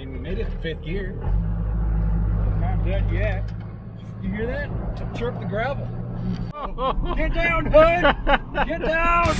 mean, we made it to 5th gear. Not dead yet. You hear that? Chirp the gravel. Get down, bud! Get down!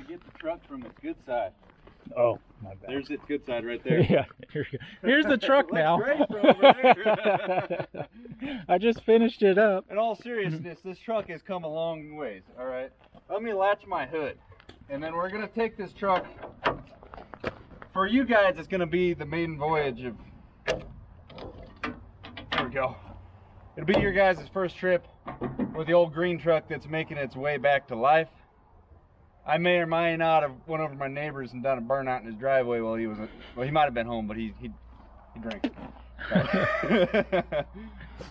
Get the truck from its good side. Oh, my bad. There's its good side right there. Yeah, here's the truck now. Great from over there. I just finished it up. In all seriousness, this truck has come a long ways. All right, let me latch my hood, and then we're gonna take this truck. For you guys, it's gonna be the maiden voyage of. There we go. It'll be your guys' first trip with the old green truck that's making its way back to life. I may or may not have went over to my neighbor's and done a burnout in his driveway while he was, well, he might have been home, but he drank.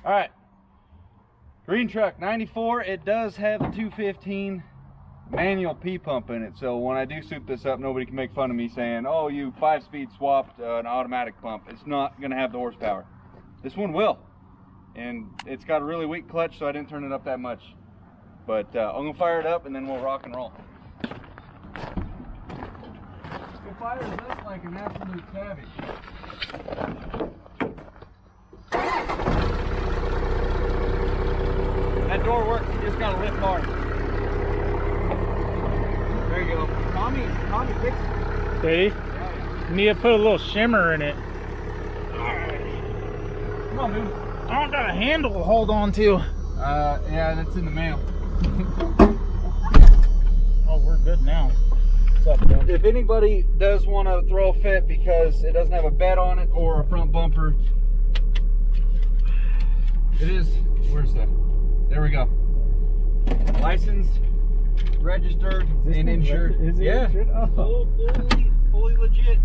All right, green truck, 94. It does have a 215 manual P pump in it, so when I do suit this up, nobody can make fun of me saying, "Oh, you 5-speed swapped an automatic pump." It's not gonna have the horsepower. This one will, and it's got a really weak clutch, so I didn't turn it up that much. But I'm gonna fire it up, and then we'll rock and roll. It fires us like an absolute savage. That door works, you just gotta lift hard. There you go. Tommy fixed it. See? Yeah. You need to put a little shimmer in it. Come on, dude. I don't got a handle to hold on to. Yeah, that's in the mail. Oh, we're good now. What's up, Bill? If anybody does want to throw a fit because it doesn't have a bed on it or a front bumper, it is, where's that? There we go. Licensed, registered, and insured. Is it insured? Oh. Fully legit.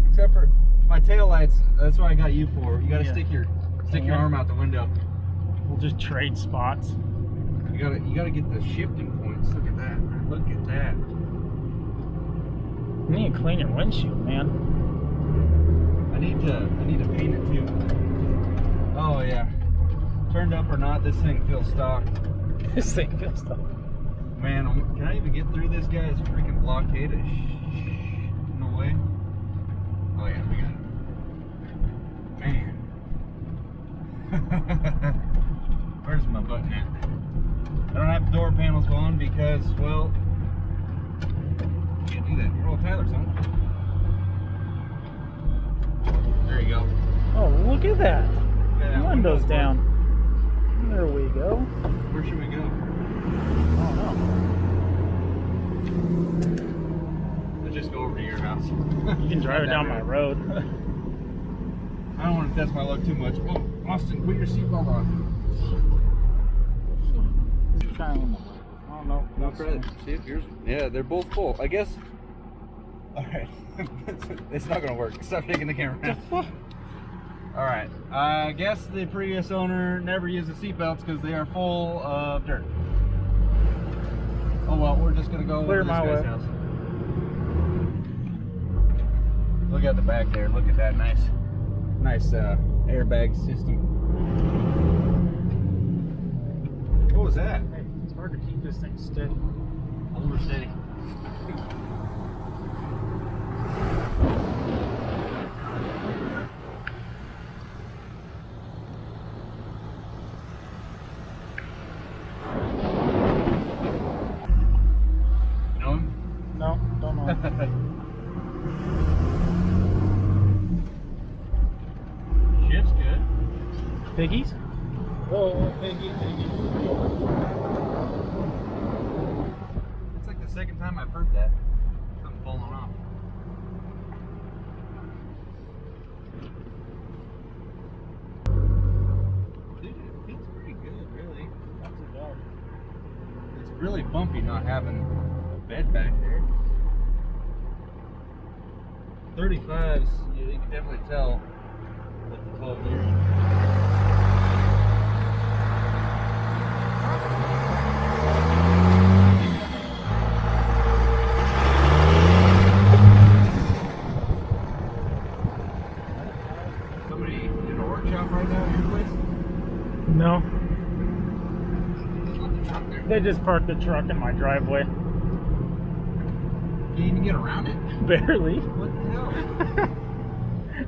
Except for my tail lights. That's what I got you for. You got to stick your arm out the window. We'll just trade spots. You gotta get the shifting points. Look at that. Look at that. You need to clean your windshield, man. I need to paint it too. Oh yeah. Turned up or not, this thing feels stock. This thing feels stuck. Man, can I even get through this guy's freaking blockade? No way. Oh yeah, we got it. Man. Where's my button at? I don't have the door panels on because, well, you can't do that. You're all Tyler's, huh? There you go. Oh, look at that. Yeah, Window's down. There we go. Where should we go? Oh no. Let's just go over to your house. You can drive it down my road. I don't want to test my luck too much. Oh, Austin, put your seatbelt on. Oh no. No credit. See if yours. Yeah, they're both full. I guess. All right. It's not gonna work. Stop shaking the camera. All right. I guess the previous owner never used the seatbelts because they are full of dirt. Oh well, we're just gonna go Clear over this my guy's way. house. Look at the back there. Look at that nice airbag system. What was that? Hey, it's hard to keep this thing steady. Hold her steady. You know him? No, don't know. Shift's good. Piggies? Oh, piggy. It's like the second time I've heard that. Something falling off. Dude, it feels pretty good, really. Not too bad. It's really bumpy not having a bed back there. 35s, you can definitely tell with the 12 gears. Somebody in a workshop right now at your place? No. They just parked the truck in my driveway. Can you even get around it? Barely. What the hell?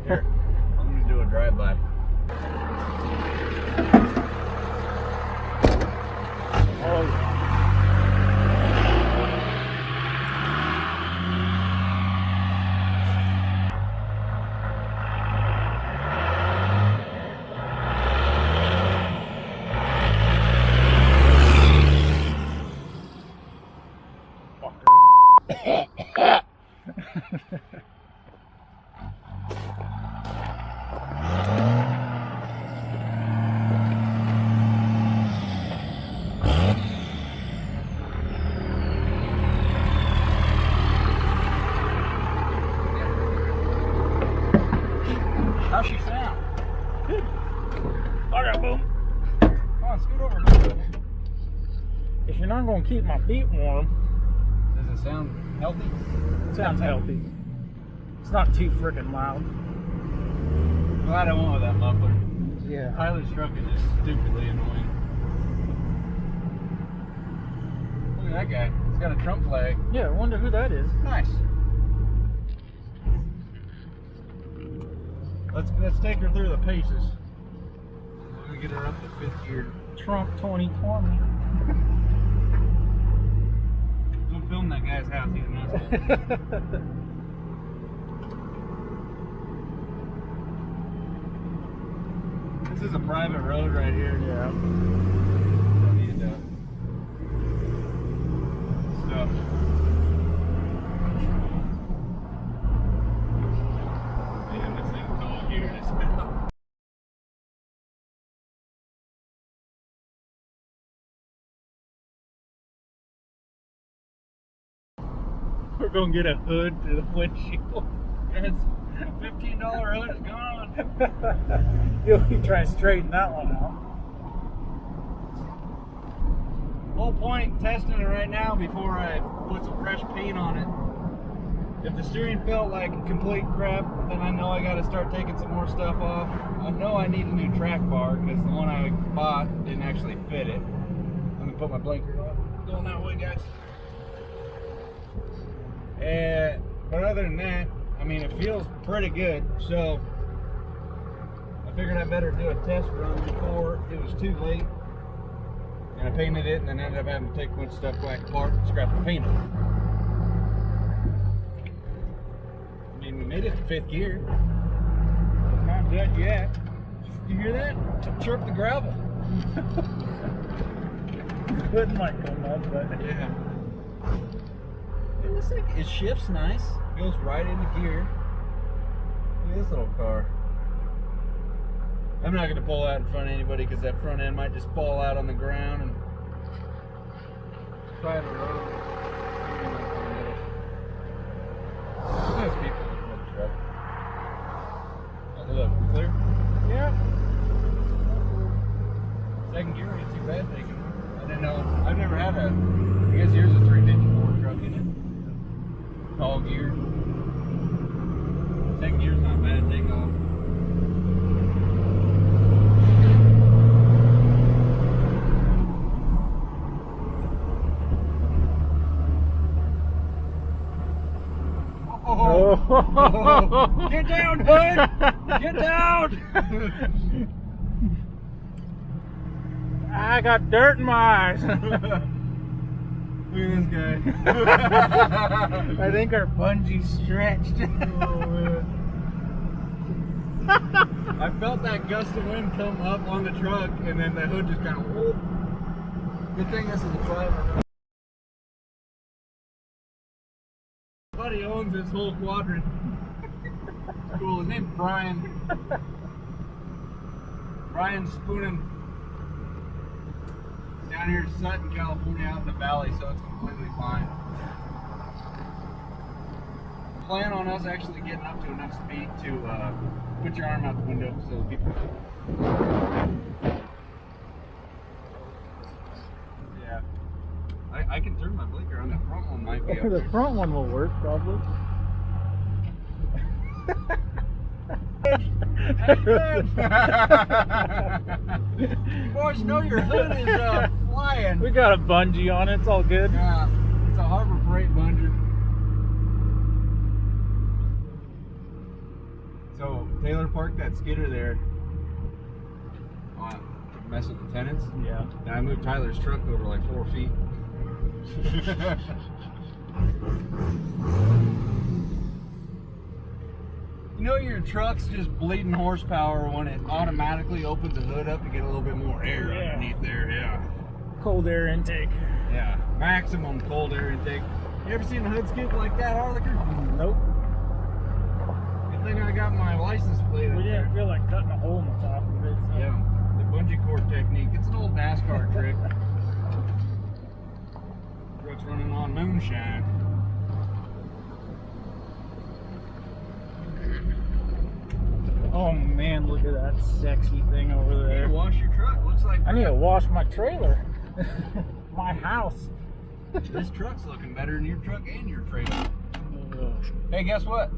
Here, I'm gonna do a drive-by. Oh, yeah. How's she sound? Good. Alright, boom. Come on, scoot over a little bit. If you're not going to keep my feet warm, Does it sound healthy? it sounds healthy. It's not too freaking loud. I'm glad I went with that muffler. Yeah. Tyler's truck is just stupidly annoying. Look at that guy. He's got a Trump flag. Yeah, I wonder who that is. Nice. Let's take her through the paces. We're gonna get her up to 5th gear. Trump 2020. Don't film that guy's house. He's an asshole. This is a private road right here. Yeah. Don't need stuff. Man, this thing's all geared as hell. We're going to get a hood to the windshield. It's $15 hood is gone. You'll be trying to straighten that one out. Whole point testing it right now before I put some fresh paint on it. If the steering felt like complete crap, then I know I got to start taking some more stuff off. I know I need a new track bar because the one I bought didn't actually fit it. Let me put my blinker on. Going that way, guys. But other than that, I mean, it feels pretty good. So I figured I better do a test run before it was too late. And I painted it and then ended up having to take a bunch of stuff back apart and scrap the paint off. I mean, we made it to 5th gear. It's not dead yet. You hear that? Chirp the gravel. Hood might come up, but Yeah. And this thing, it shifts nice. Goes right into gear. Look at this little car. I'm not going to pull out in front of anybody because that front end might just fall out on the ground and try the road. There's people in the truck. How's it look? Clear? yeah. 2nd gear ain't too bad taking. I didn't know. I've never had a. I guess yours is a 354 truck in it. Tall gear. 2nd gear's not bad take off. Oh. Get down, Hood! Get down! I got dirt in my eyes. Look at this guy. I think our bungee's stretched. I felt that gust of wind come up on the truck, and then the hood just kind of whoop. Good thing this is a private. Buddy owns this whole quadrant. Cool. His name's Brian. Brian Spoonin. Down here in Sutton, California, out in the valley, so it's completely fine. plan on us actually getting up to enough speed to put your arm out the window so people. Yeah. I can turn my blinker on. The front one might be up The there. front one will work probably. You boys know your hood is flying. We got a bungee on it. It's all good. Yeah, it's a Harbor Freight bunger. So Taylor parked that skidder there. Mess with the tenants. Yeah. And I moved Tyler's truck over like 4 feet. You know your truck's just bleeding horsepower when it automatically opens the hood up to get a little bit more air underneath there. Yeah. Cold air intake. Yeah. Maximum cold air intake. You ever seen a hood skid like that, Harlicker? Nope. Good thing I got my license plate up We there. didn't feel like cutting a hole in the top of it. So. Yeah. The bungee cord technique. It's an old NASCAR trick. Truck's running on moonshine. Oh man, look at that sexy thing over You need there. to wash your truck. Looks like I need to wash my trailer. My house. this truck's looking better than your truck and your trailer. Hey, guess what?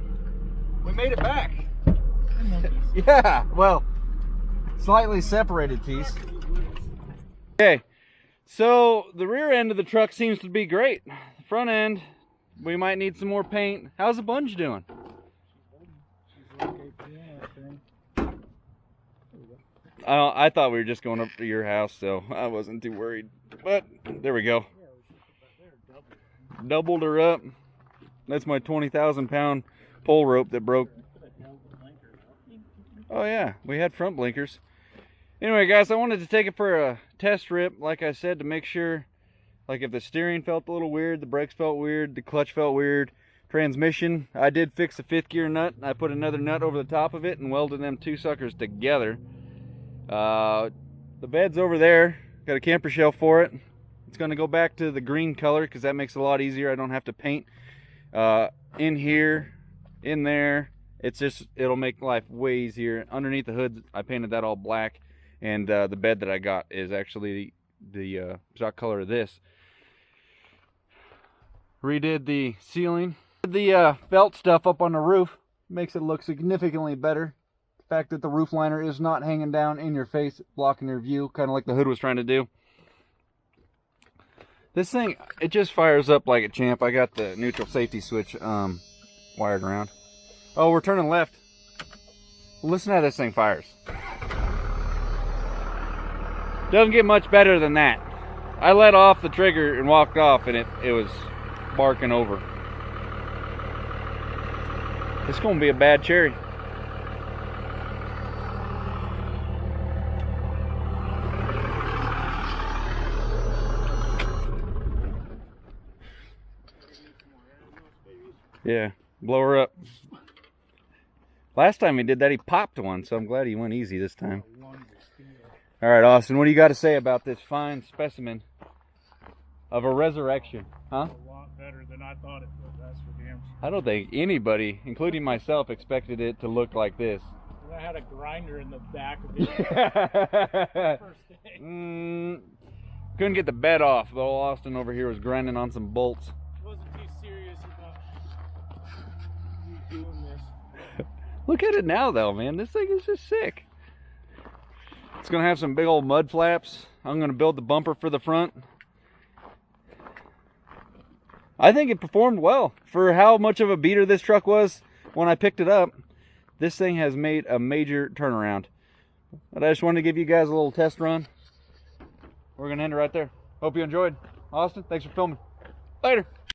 We made it back. Yeah, well, slightly separated piece. Okay, so the rear end of the truck seems to be great. The front end, we might need some more paint. How's the bunge doing? I thought we were just going up to your house, so I wasn't too worried. But there we go. Doubled her up. That's my 20,000 pound pole rope that broke. Oh yeah, we had front blinkers. Anyway guys, I wanted to take it for a test rip, like I said, to make sure, like if the steering felt a little weird, the brakes felt weird, the clutch felt weird, transmission, I did fix the 5th gear nut. I put another nut over the top of it and welded them two suckers together. The bed's over there, got a camper shelf for it. It's going to go back to the green color because that makes it a lot easier. I don't have to paint in here, in there. It's just, it'll make life way easier. Underneath the hood, I painted that all black, and the bed that I got is actually the stock color of this. Redid the ceiling. The felt stuff up on the roof makes it look significantly better. The fact that the roof liner is not hanging down in your face, blocking your view, kind of like the hood was trying to do. This thing, it just fires up like a champ. I got the neutral safety switch wired around. Oh, we're turning left. Listen to how this thing fires. Doesn't get much better than that. I let off the trigger and walked off, and it was barking over. It's going to be a bad cherry. Yeah, blow her up. Last time he did that, he popped one, so I'm glad he went easy this time. All right, Austin, what do you got to say about this fine specimen of a resurrection? Huh? A lot better than I thought it would, that's for damn sure. I don't think anybody, including myself, expected it to look like this. I had a grinder in the back of it. First day. Couldn't get the bed off, though. Austin over here was grinding on some bolts. Wasn't too serious about you doing this. Look at it now, though, man. This thing is just sick. It's going to have some big old mud flaps. I'm going to build the bumper for the front. I think it performed well. For how much of a beater this truck was when I picked it up, this thing has made a major turnaround. But I just wanted to give you guys a little test run. We're going to end it right there. Hope you enjoyed. Austin, thanks for filming. Later.